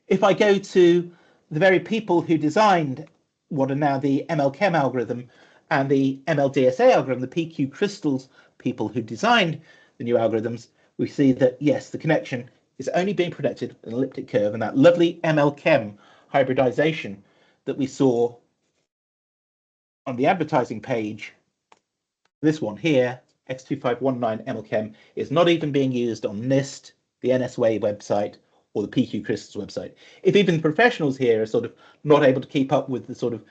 If I go to the very people who designed what are now the ML-Chem algorithm and the ML-DSA algorithm, the PQ crystals people who designed the new algorithms, we see that, yes, the connection is only being protected in an elliptic curve, and that lovely ML-Chem hybridization that we saw on the advertising page, this one here, X2519 ML-Chem, is not even being used on NIST, the NSWA website, or the PQ Crystals website. If even professionals here are sort of not able to keep up with the sort of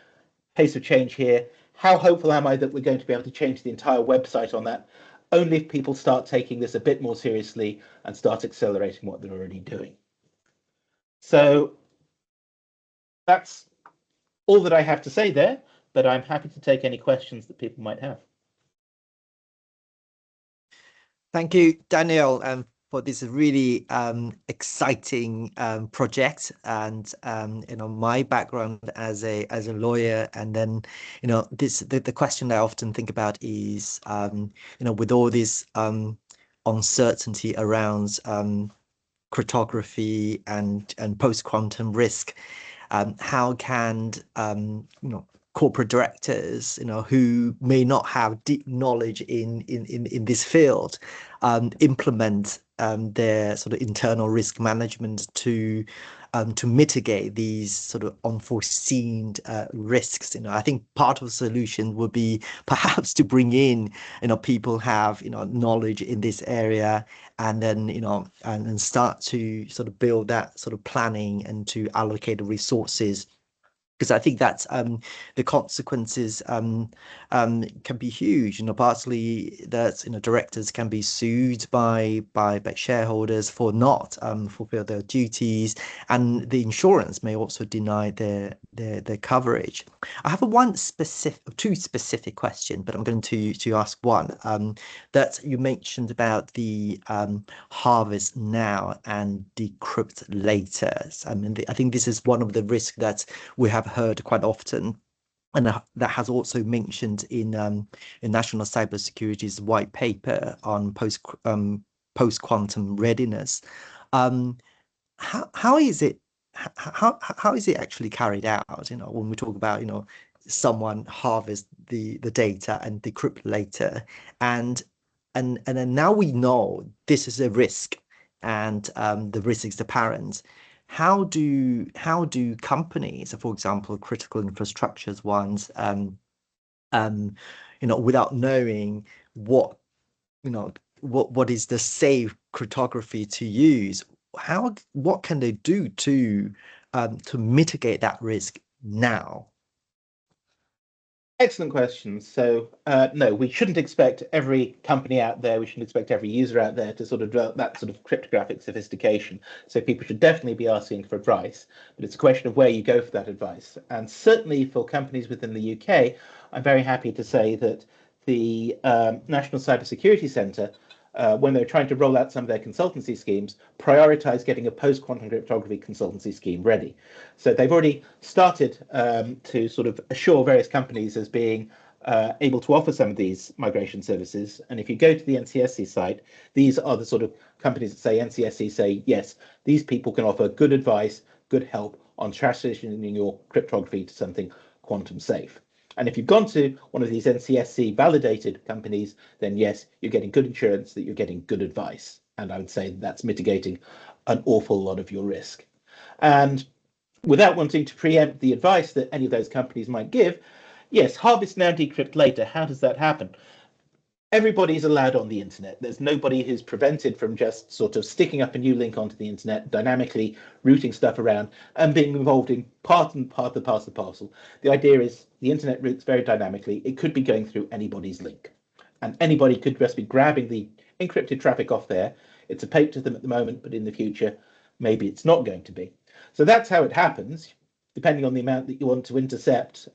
pace of change here, how hopeful am I that we're going to be able to change the entire website on that? Only if people start taking this a bit more seriously and start accelerating what they're already doing. So that's all that I have to say there, but I'm happy to take any questions that people might have. Thank you, Daniel, for this really exciting project. And my background as a lawyer, and then the question I often think about is with all this uncertainty around cryptography and post-quantum risk, how can corporate directors who may not have deep knowledge in this field implement their sort of internal risk management to mitigate these sort of unforeseen risks. I think part of the solution would be perhaps to bring in people have knowledge in this area, and then and start to sort of build that sort of planning and to allocate the resources, because I think that the consequences can be huge. Partly that directors can be sued by shareholders for not fulfill their duties, and the insurance may also deny their coverage. I have two specific questions, but I'm going to ask one that you mentioned about the harvest now and decrypt later. I mean, I think this is one of the risks that we have heard quite often, and that has also mentioned in National Cybersecurity's white paper on post-quantum readiness. How is it actually carried out? When we talk about someone harvest the data and decrypt later, and then now we know this is a risk, and the risk is apparent. How do companies, for example, critical infrastructures ones, without knowing what is the safe cryptography to use, what can they do to mitigate that risk now? Excellent question. So no, we shouldn't expect every company out there, we shouldn't expect every user out there to sort of develop that sort of cryptographic sophistication. So people should definitely be asking for advice, but it's a question of where you go for that advice. And certainly for companies within the UK, I'm very happy to say that the National Cybersecurity Centre, when they're trying to roll out some of their consultancy schemes, prioritize getting a post-quantum cryptography consultancy scheme ready. So they've already started to sort of assure various companies as being able to offer some of these migration services. And if you go to the NCSC site, these are the sort of companies that say NCSC say, yes, these people can offer good advice, good help on transitioning your cryptography to something quantum safe. And if you've gone to one of these NCSC validated companies, then yes, you're getting good insurance that you're getting good advice. And I would say that's mitigating an awful lot of your risk. And without wanting to preempt the advice that any of those companies might give, yes, harvest now, decrypt later. How does that happen? Everybody's allowed on the internet. There's nobody who's prevented from just sort of sticking up a new link onto the internet, dynamically routing stuff around, and being involved in part and parcel. The idea is the internet routes very dynamically. It could be going through anybody's link, and anybody could just be grabbing the encrypted traffic off there. It's opaque to them at the moment, but in the future, maybe it's not going to be. So that's how it happens. Depending on the amount that you want to intercept,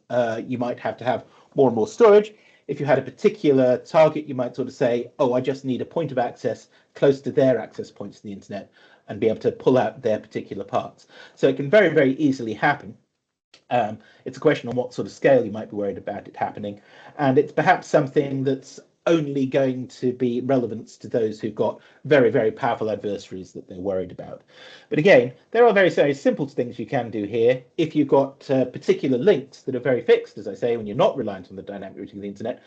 you might have to have more and more storage. If you had a particular target, you might sort of say, oh, I just need a point of access close to their access points to the internet and be able to pull out their particular parts. So it can very, very easily happen. It's a question on what sort of scale you might be worried about it happening. And it's perhaps something that's only going to be relevant to those who've got very, very powerful adversaries that they're worried about. But again, there are very, very simple things you can do here. If you've got particular links that are very fixed, as I say, when you're not reliant on the dynamic routing of the internet,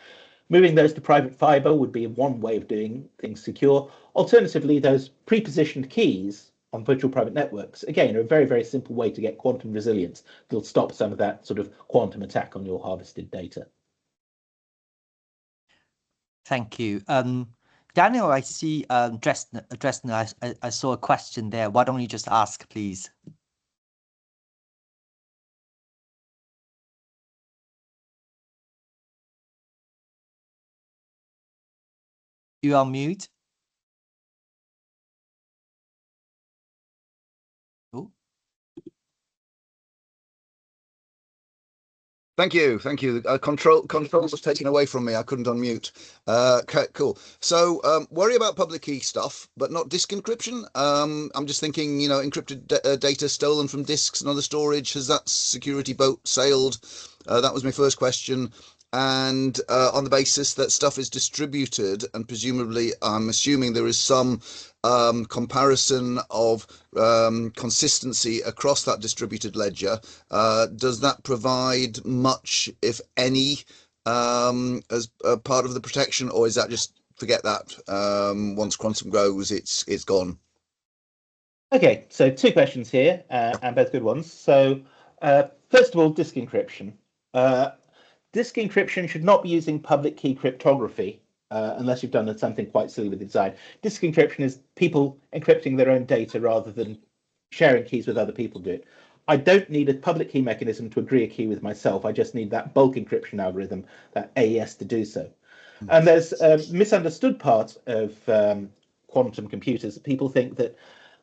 moving those to private fiber would be one way of doing things secure. Alternatively, those pre-positioned keys on virtual private networks, again, are a very, very simple way to get quantum resilience that'll stop some of that sort of quantum attack on your harvested data. Thank you. Daniel, I see Dresden, I saw a question there. Why don't you just ask, please? You are mute. Oh. Thank you. Control was taken away from me. I couldn't unmute. Okay, cool. So worry about public key stuff, but not disk encryption. I'm just thinking, encrypted data stolen from disks and other storage. Has that security boat sailed? That was my first question. And on the basis that stuff is distributed, and presumably, I'm assuming there is some comparison of consistency across that distributed ledger. Does that provide much, if any, as a part of the protection, or is that just forget that? Once quantum goes, it's gone. Okay, so two questions here, and both good ones. So first of all, disk encryption. Disk encryption should not be using public key cryptography unless you've done something quite silly with the design. Disk encryption is people encrypting their own data rather than sharing keys with other people do it. I don't need a public key mechanism to agree a key with myself. I just need that bulk encryption algorithm, that AES, to do so. And there's a misunderstood part of quantum computers. People think that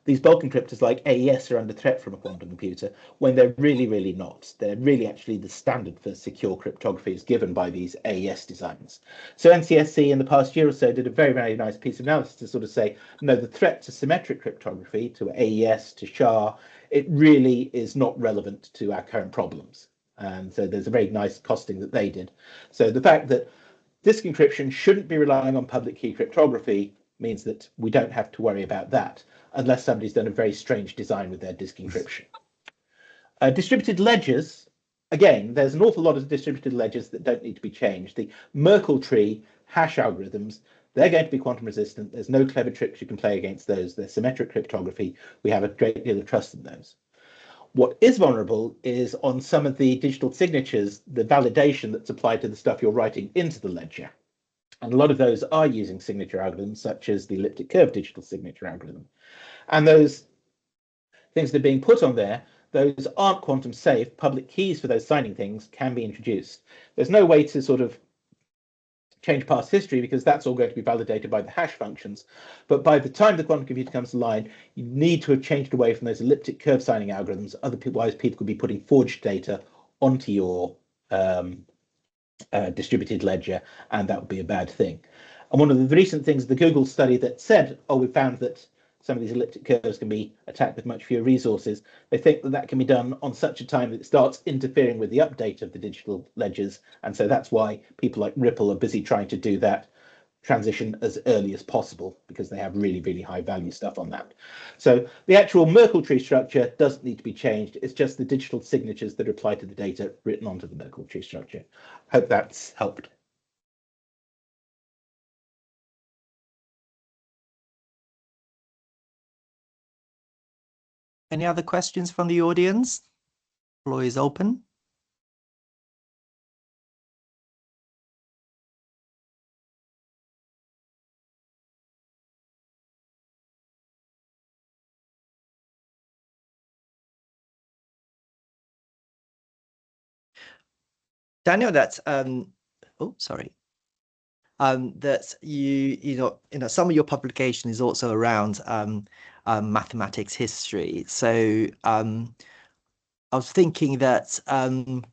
these bulk encryptors like AES are under threat from a quantum computer, when they're really, really not. They're really actually the standard for secure cryptography is given by these AES designs. So NCSC in the past year or so did a very, very nice piece of analysis to sort of say, no, the threat to symmetric cryptography, to AES, to SHA, it really is not relevant to our current problems. And so there's a very nice costing that they did. So the fact that disk encryption shouldn't be relying on public key cryptography means that we don't have to worry about that, unless somebody's done a very strange design with their disk encryption. Distributed ledgers, again, there's an awful lot of distributed ledgers that don't need to be changed. The Merkle tree hash algorithms, they're going to be quantum resistant. There's no clever tricks you can play against those. They're symmetric cryptography. We have a great deal of trust in those. What is vulnerable is on some of the digital signatures, the validation that's applied to the stuff you're writing into the ledger. And a lot of those are using signature algorithms, such as the elliptic curve digital signature algorithm. And those things that are being put on there, those aren't quantum safe. Public keys for those signing things can be introduced. There's no way to sort of change past history because that's all going to be validated by the hash functions. But by the time the quantum computer comes to line, you need to have changed away from those elliptic curve signing algorithms. Otherwise, people could be putting forged data onto your distributed ledger, and that would be a bad thing. And one of the recent things, the Google study that said, oh, we found that some of these elliptic curves can be attacked with much fewer resources. They think that that can be done on such a time that it starts interfering with the update of the digital ledgers. And so that's why people like Ripple are busy trying to do that transition as early as possible because they have really, really high value stuff on that. So the actual Merkle tree structure doesn't need to be changed. It's just the digital signatures that apply to the data written onto the Merkle tree structure. Hope that's helped. Any other questions from the audience? Floor is open. Daniel, that's oh, sorry. That you know some of your publication is also around mathematics history. So I was thinking that you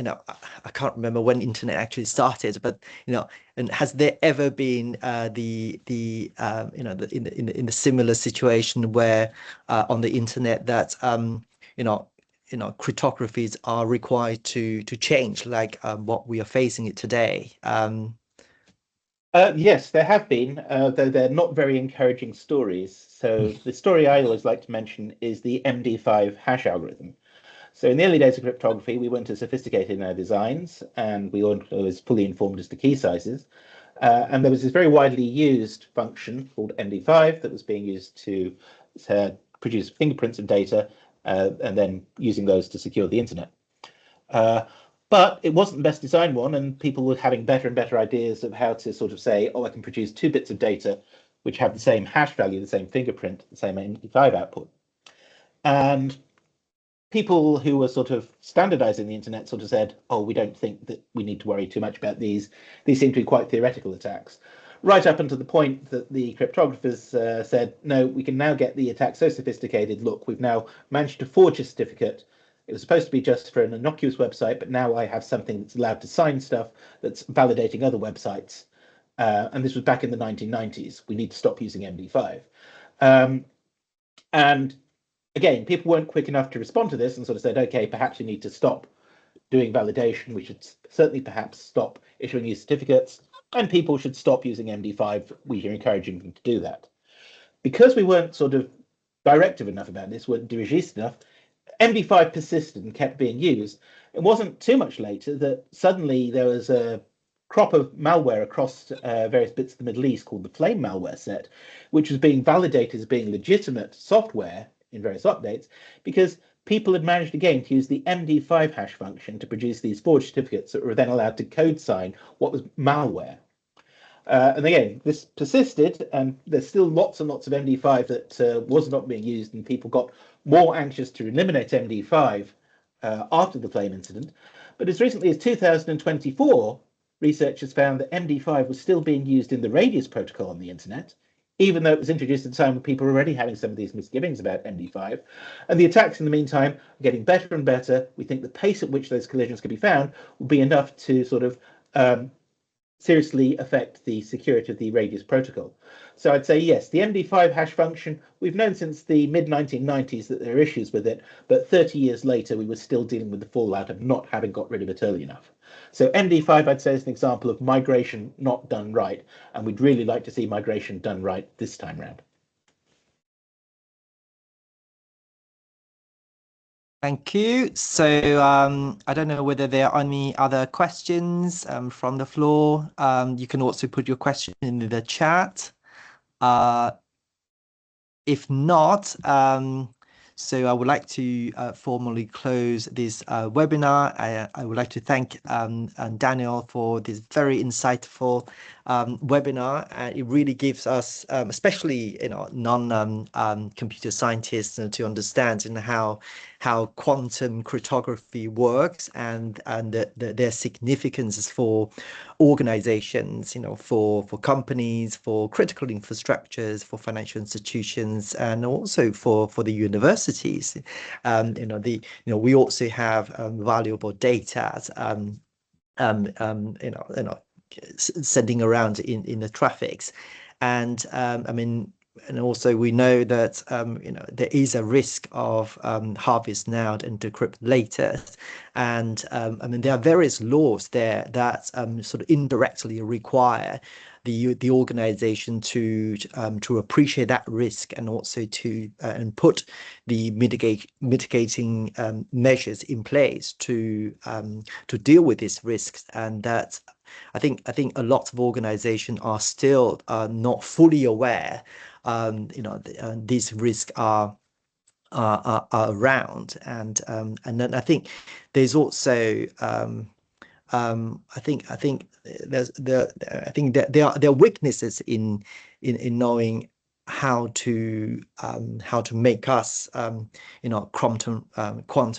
know, I can't remember when internet actually started, but you know, and has there ever been you know, in the similar situation where on the internet that you know, cryptographies are required to change, like what we are facing it today? Yes, there have been, though they're not very encouraging stories. So the story I always like to mention is the MD5 hash algorithm. So in the early days of cryptography, we weren't as sophisticated in our designs, and we weren't as fully informed as to key sizes. And there was this very widely used function called MD5 that was being used to produce fingerprints of data and then using those to secure the internet. But it wasn't the best designed one, and people were having better and better ideas of how to sort of say, oh, I can produce 2 bits of data which have the same hash value, the same fingerprint, the same MD5 output. And people who were sort of standardizing the internet sort of said, oh, we don't think that we need to worry too much about these. These seem to be quite theoretical attacks. Right up until the point that the cryptographers said, no, we can now get the attack so sophisticated. Look, we've now managed to forge a certificate. It was supposed to be just for an innocuous website, but now I have something that's allowed to sign stuff that's validating other websites. And this was back in the 1990s. We need to stop using MD5. And again, people weren't quick enough to respond to this and sort of said, okay, perhaps we need to stop doing validation. We should certainly perhaps stop issuing these certificates, and people should stop using MD5. We are encouraging them to do that. Because we weren't sort of directive enough about this, weren't dirigiste enough, MD5 persisted and kept being used. It wasn't too much later that suddenly there was a crop of malware across various bits of the Middle East called the Flame malware set, which was being validated as being legitimate software in various updates because people had managed again to use the MD5 hash function to produce these forged certificates that were then allowed to code sign what was malware. And again, this persisted, and there's still lots and lots of MD5 that was not being used, and people got more anxious to eliminate MD5 after the Flame incident. But as recently as 2024, researchers found that MD5 was still being used in the Radius protocol on the internet, even though it was introduced at a time when people were already having some of these misgivings about MD5. And the attacks in the meantime are getting better and better. We think the pace at which those collisions can be found will be enough to sort of seriously affect the security of the Radius protocol. So I'd say yes, the MD5 hash function, we've known since the mid-1990s that there are issues with it, but 30 years later we were still dealing with the fallout of not having got rid of it early enough. So MD5, I'd say, is an example of migration not done right, and we'd really like to see migration done right this time round. Thank you. So I don't know whether there are any other questions from the floor. You can also put your question in the chat. If not, so I would like to formally close this webinar. I would like to thank Daniel for this very insightful webinar. It really gives us, especially non-computer scientists, to understand how quantum cryptography works and their significance for organizations, for companies, for critical infrastructures, for financial institutions, and also for the universities. We also have valuable data, sending around in the traffics. And I mean, and also we know that there is a risk of harvest now and decrypt later, and I mean there are various laws there that sort of indirectly require the organization to appreciate that risk, and also to and put the mitigating measures in place to deal with these risks. And that I think a lot of organizations are still not fully aware. These risks are around, and then I think there's also I think I think that there are weaknesses in knowing how to make us quantum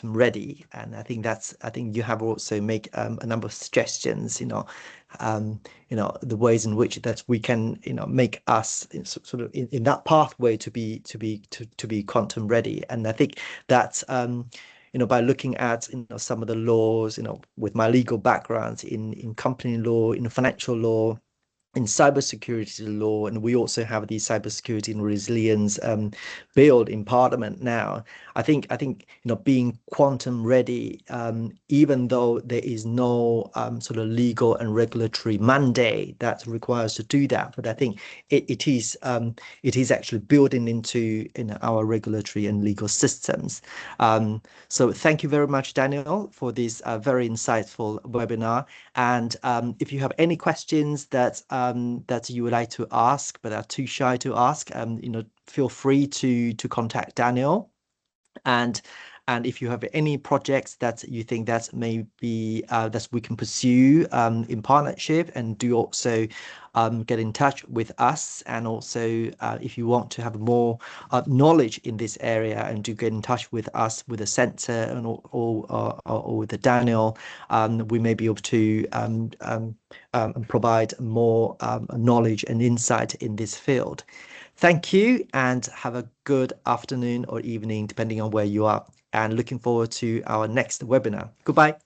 ready. And I think you have also make a number of suggestions, the ways in which that we can make us sort of in that pathway to be quantum ready. And I think that by looking at some of the laws, with my legal background in company law, in financial law, in cybersecurity law, and we also have the cybersecurity and resilience bill in Parliament now. I think being quantum ready, even though there is no sort of legal and regulatory mandate that requires to do that, but I think it is actually building into our regulatory and legal systems. So thank you very much, Daniel, for this very insightful webinar. And if you have any questions that you would like to ask but are too shy to ask, feel free to contact Daniel. And if you have any projects that you think that may be that we can pursue in partnership, and do also get in touch with us. And also if you want to have more knowledge in this area, and do get in touch with us, with the center, and or with the Daniel, we may be able to provide more knowledge and insight in this field. Thank you, and have a good afternoon or evening, depending on where you are, and looking forward to our next webinar. Goodbye.